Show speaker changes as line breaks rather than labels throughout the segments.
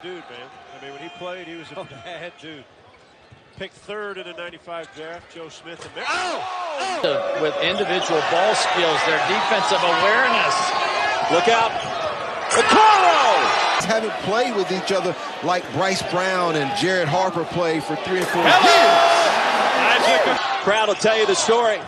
Dude, man. I mean, when he played, he was a bad dude. Picked third in the 95 draft, Joe Smith.
With individual ball skills, their defensive awareness. Look out. Okoro!
Haven't played with each other like Bryce Brown and Jared Harper played for 3 or 4 years.
Isaac. Crowd will tell you the story.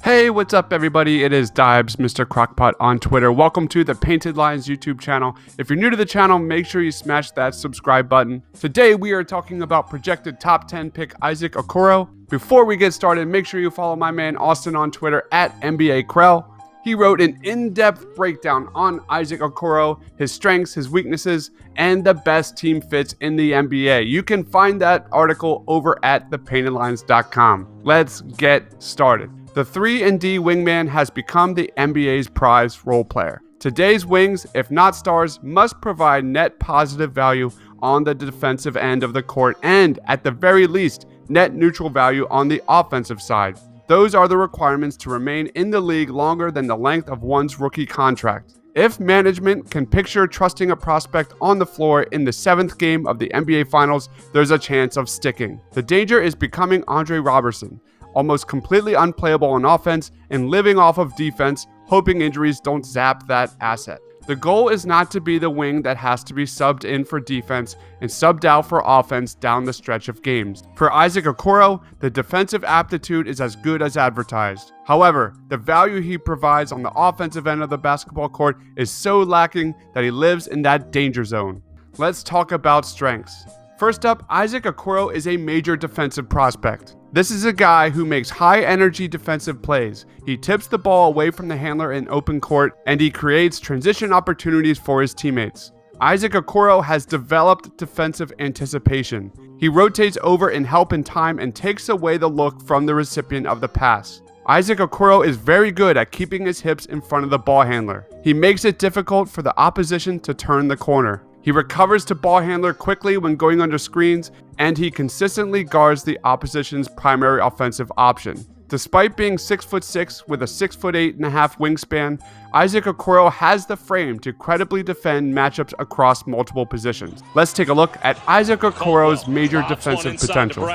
Hey, what's up everybody? It is Dibes, Mr. Crockpot on Twitter. Welcome to the Painted Lines YouTube channel. If you're new to the channel, make sure you smash that subscribe button. Today we are talking about projected top 10 pick Isaac Okoro. Before we get started, make sure you follow my man Austin on Twitter at NBA Krell. He wrote an in-depth breakdown on Isaac Okoro, his strengths, his weaknesses, and the best team fits in the NBA. You can find that article over at thepaintedlines.com. Let's get started. The 3&D wingman has become the NBA's prized role player. Today's wings, if not stars, must provide net positive value on the defensive end of the court and, at the very least, net neutral value on the offensive side. Those are the requirements to remain in the league longer than the length of one's rookie contract. If management can picture trusting a prospect on the floor in the 7th game of the NBA Finals, there's a chance of sticking. The danger is becoming Andre Robertson, almost completely unplayable on offense and living off of defense, hoping injuries don't zap that asset. The goal is not to be the wing that has to be subbed in for defense and subbed out for offense down the stretch of games. For Isaac Okoro, the defensive aptitude is as good as advertised. However, the value he provides on the offensive end of the basketball court is so lacking that he lives in that danger zone. Let's talk about strengths. First up, Isaac Okoro is a major defensive prospect. This is a guy who makes high-energy defensive plays. He tips the ball away from the handler in open court, and he creates transition opportunities for his teammates. Isaac Okoro has developed defensive anticipation. He rotates over in help and time and takes away the look from the recipient of the pass. Isaac Okoro is very good at keeping his hips in front of the ball handler. He makes it difficult for the opposition to turn the corner. He recovers to ball handler quickly when going under screens, and he consistently guards the opposition's primary offensive option. Despite being 6'6" with a 6'8.5" wingspan, Isaac Okoro has the frame to credibly defend matchups across multiple positions. Let's take a look at Isaac Okoro's major defensive potential.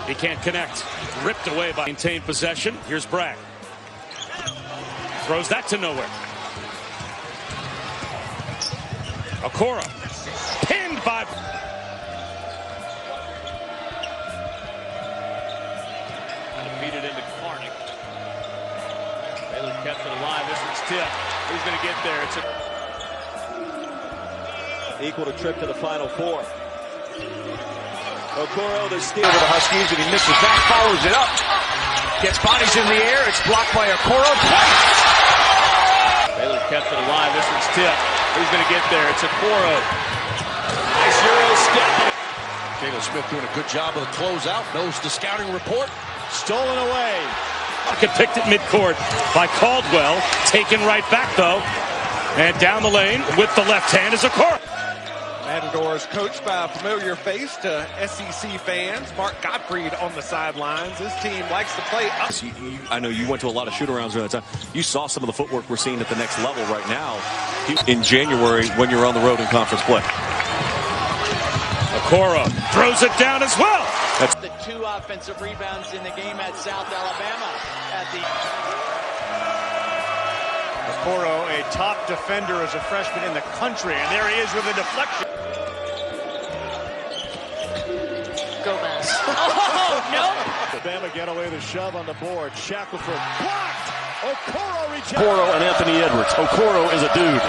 He can't connect. Ripped away by maintained possession. Here's Bragg. Throws that to nowhere. Okoro, pinned by... Beat it into Carnick. Baylor kept it alive. This one's tipped. Who's going to get there? It's
Equal to trip to the Final Four. Okoro, the steal to the Huskies, and he misses that, follows it up. Gets bodies in the air. It's blocked by Okoro.
Baylor kept it alive. This one's tipped. Who's going to get there? It's Okoro. Nice Euro step.
Jalen Smith doing a good job of the closeout. Knows the scouting report.
Stolen away. Pocket picked at midcourt by Caldwell. Taken right back, though. And down the lane with the left hand is Okoro.
Matadors coached by a familiar face to SEC fans. Mark Gottfried on the sidelines. His team likes to play up.
I know you went to a lot of shoot-arounds during that time. You saw some of the footwork we're seeing at the next level right now in January when you're on the road in conference play.
Okoro throws it down as well.
That's the 2 offensive rebounds in the game at South Alabama.
Okoro, a top defender as a freshman in the country, and there he is with a deflection.
Gomez. Oh, no!
Alabama get away the shove on the board. Shackelford blocked. Okoro rejected.
Okoro and Anthony Edwards. Okoro is a dude.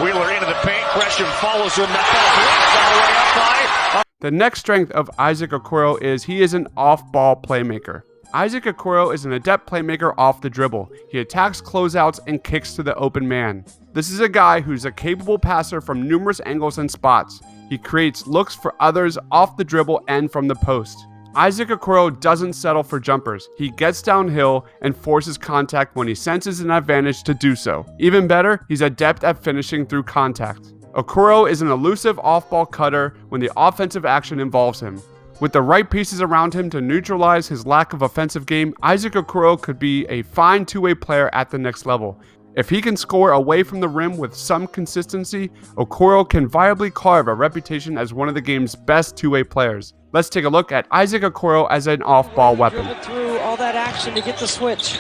Wheeler into the paint. Gresham follows him. That ball way up by.
The next strength of Isaac Okoro is he is an off-ball playmaker. Isaac Okoro is an adept playmaker off the dribble. He attacks closeouts and kicks to the open man. This is a guy who's a capable passer from numerous angles and spots. He creates looks for others off the dribble and from the post. Isaac Okoro doesn't settle for jumpers. He gets downhill and forces contact when he senses an advantage to do so. Even better, he's adept at finishing through contact. Okoro is an elusive off-ball cutter when the offensive action involves him. With the right pieces around him to neutralize his lack of offensive game, Isaac Okoro could be a fine two-way player at the next level. If he can score away from the rim with some consistency, Okoro can viably carve a reputation as one of the game's best two-way players. Let's take a look at Isaac Okoro as an off-ball weapon.
Dribble through all that action to get the switch.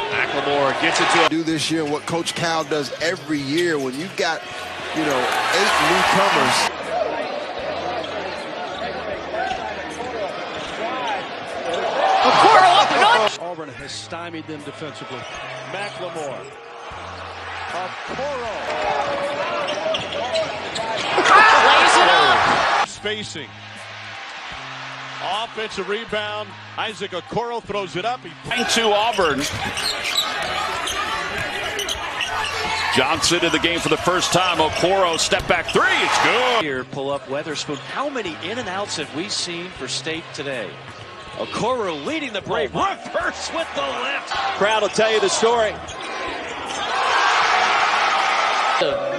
McLemore gets it to
Do this year, what Coach Cal does every year when you've got, 8 newcomers.
Okoro up and up.
Auburn has stymied them defensively. McLemore. Okoro.
Lays it up.
Spacing. Offensive rebound. Isaac Okoro throws it up.
To Auburn. Johnson in the game for the first time. Okoro step back three. It's good.
Here, pull up Weatherspoon. How many in and outs have we seen for State today? Okoro leading the break. Reverse with the left. Crowd will tell you the story.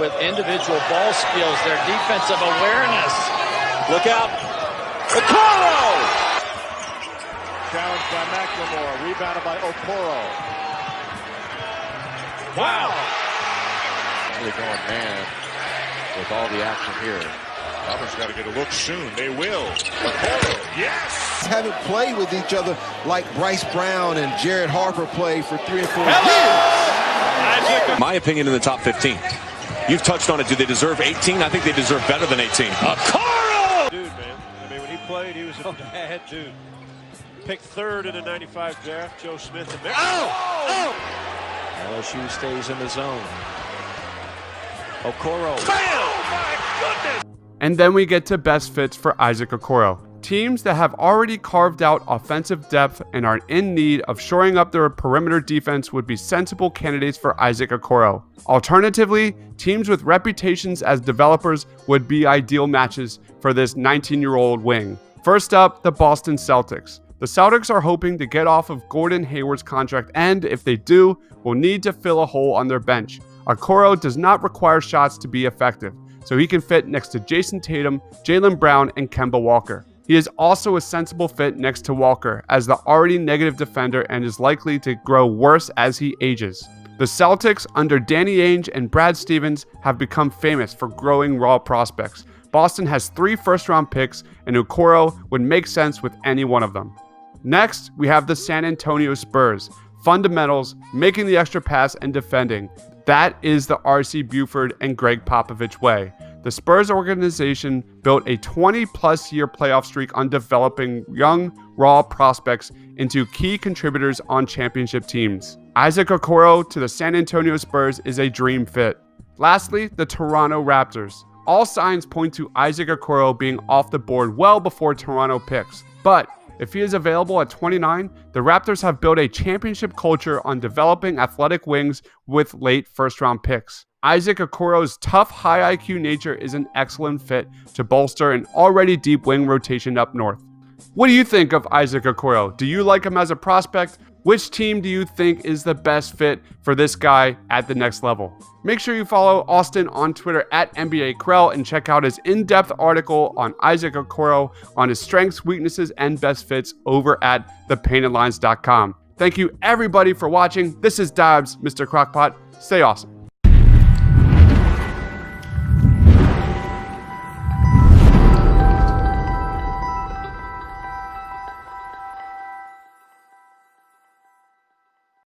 With individual ball skills, their defensive awareness.
Look out. Okoro!
Challenged by McLemore. Rebounded by Okoro. Wow.
Really going man with all the action here. Auburn's got to get a look soon. They will. Okoro, yes!
Haven't played with each other like Bryce Brown and Jared Harper played for 3 or 4 years.
My opinion in the top 15. You've touched on it. Do they deserve 18? I think they deserve better than 18.
Okoro! Dude, man. I mean, when he played, he was a bad dude. Picked third in the 95 draft. Joe Smith and
LSU stays in the zone. Okoro.
And then we get to best fits for Isaac Okoro. Teams that have already carved out offensive depth and are in need of shoring up their perimeter defense would be sensible candidates for Isaac Okoro. Alternatively, teams with reputations as developers would be ideal matches for this 19-year-old wing. First up, the Boston Celtics. The Celtics are hoping to get off of Gordon Hayward's contract, and if they do, will need to fill a hole on their bench. Okoro does not require shots to be effective, so he can fit next to Jason Tatum, Jaylen Brown, and Kemba Walker. He is also a sensible fit next to Walker as the already negative defender and is likely to grow worse as he ages. The Celtics under Danny Ainge and Brad Stevens have become famous for growing raw prospects. Boston has 3 first-round picks, and Okoro would make sense with any one of them. Next, we have the San Antonio Spurs. Fundamentals, making the extra pass, and defending. That is the R.C. Buford and Greg Popovich way. The Spurs organization built a 20-plus year playoff streak on developing young, raw prospects into key contributors on championship teams. Isaac Okoro to the San Antonio Spurs is a dream fit. Lastly, the Toronto Raptors. All signs point to Isaac Okoro being off the board well before Toronto picks. But if he is available at 29, the Raptors have built a championship culture on developing athletic wings with late first-round picks. Isaac Okoro's tough, high IQ nature is an excellent fit to bolster an already deep wing rotation up north. What do you think of Isaac Okoro? Do you like him as a prospect? Which team do you think is the best fit for this guy at the next level? Make sure you follow Austin on Twitter at NBA Krell and check out his in-depth article on Isaac Okoro on his strengths, weaknesses, and best fits over at thepaintedlines.com. Thank you everybody for watching. This is Dobbs, Mr. Crockpot. Stay awesome.